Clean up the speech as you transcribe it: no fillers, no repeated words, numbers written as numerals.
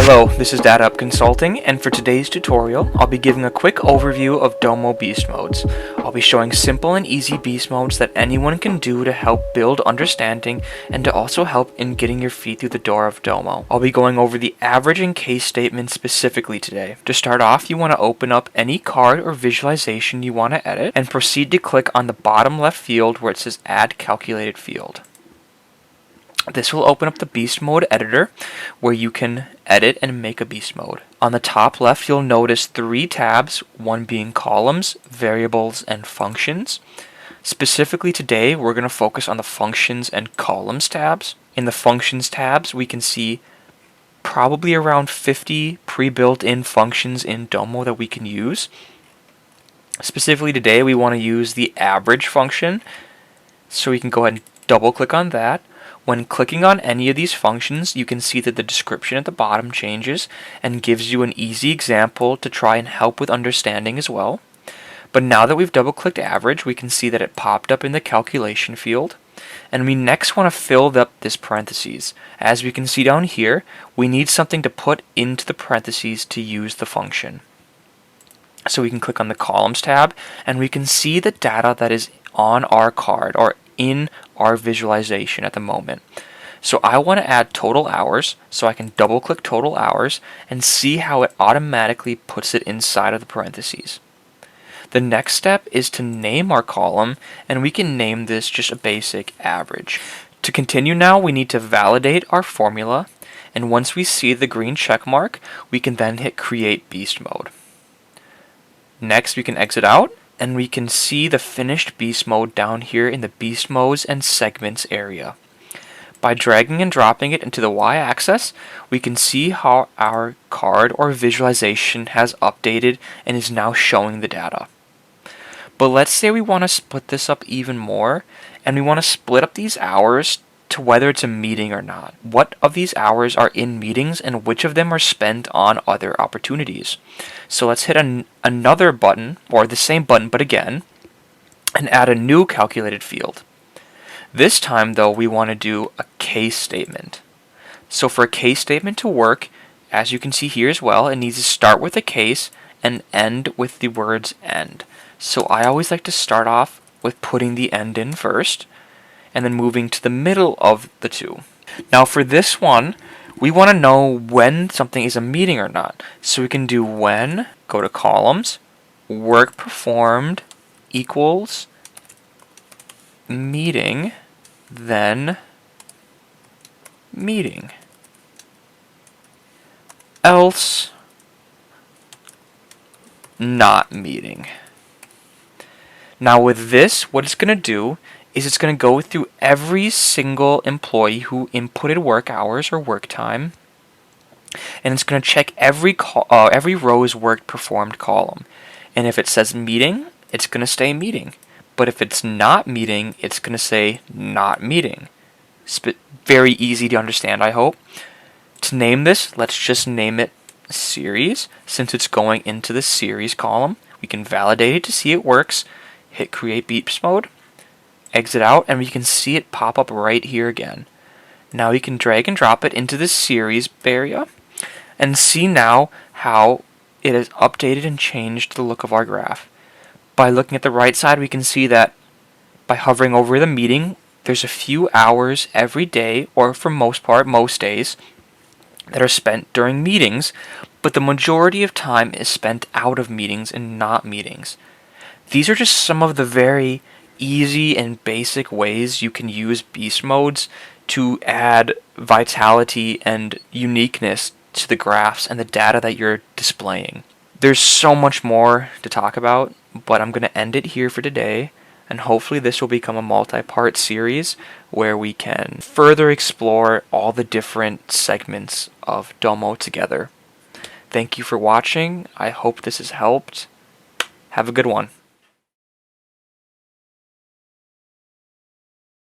Hello, this is Data Up Consulting, and for today's tutorial, I'll be giving a quick overview of Domo Beast Modes. I'll be showing simple and easy beast modes that anyone can do to help build understanding and to also help in getting your feet through the door of Domo. I'll be going over the average and case statements specifically today. To start off, you want to open up any card or visualization you want to edit and proceed to click on the bottom left field where it says Add Calculated Field. This will open up the Beast Mode editor where you can edit and make a beast mode. On the top left, you'll notice three tabs, one being columns, variables, and functions. Specifically today, we're going to focus on the functions and columns tabs. In the functions tabs, we can see probably around 50 pre-built-in functions in Domo that we can use. Specifically today, we want to use the average function, so we can go ahead and double-click on that. When clicking on any of these functions, you can see that the description at the bottom changes and gives you an easy example to try and help with understanding as well. But now that we've double-clicked average, we can see that it popped up in the calculation field. And we next want to fill up this parentheses. As we can see down here, we need something to put into the parentheses to use the function. So we can click on the columns tab, and we can see the data that is on our card or in our visualization at the moment. So I want to add total hours, so I can double click total hours and see how it automatically puts it inside of the parentheses. The next step is to name our column, and we can name this just a basic average. To continue now, we need to validate our formula, and once we see the green check mark, we can then hit create beast mode. Next, we can exit out, and we can see the finished beast mode down here in the beast modes and segments area. By dragging and dropping it into the y-axis, we can see how our card or visualization has updated and is now showing the data. But let's say we want to split this up even more, and we want to split up these hours to whether it's a meeting or not. What of these hours are in meetings and which of them are spent on other opportunities? So let's hit another button, or the same button but again, and add a new calculated field. This time though, we want to do a case statement. So for a case statement to work, as you can see here as well, it needs to start with a case and end with the words end. So I always like to start off with putting the end in first, and then moving to the middle of the two. Now for this one, we want to know when something is a meeting or not. So we can do when, go to columns, work performed equals meeting, then meeting. Else not meeting. Now with this, what it's going to do is it's going to go through every single employee who inputted work hours or work time, and it's going to check every row's work performed column. And if it says meeting, it's going to stay meeting. But if it's not meeting, it's going to say not meeting. Very easy to understand, I hope. To name this, let's just name it series, since it's going into the series column. We can validate it to see it works, hit create beast mode, exit out, and we can see it pop up right here again. Now we can drag and drop it into the series area and see now how it has updated and changed the look of our graph. By looking at the right side, we can see that by hovering over the meeting, there's a few hours every day, or for most part, most days, that are spent during meetings, but the majority of time is spent out of meetings and not meetings. These are just some of the very easy and basic ways you can use beast modes to add vitality and uniqueness to the graphs and the data that you're displaying. There's so much more to talk about, but I'm going to end it here for today, and hopefully this will become a multi-part series where we can further explore all the different segments of Domo together. Thank you for watching. I hope this has helped. Have a good one.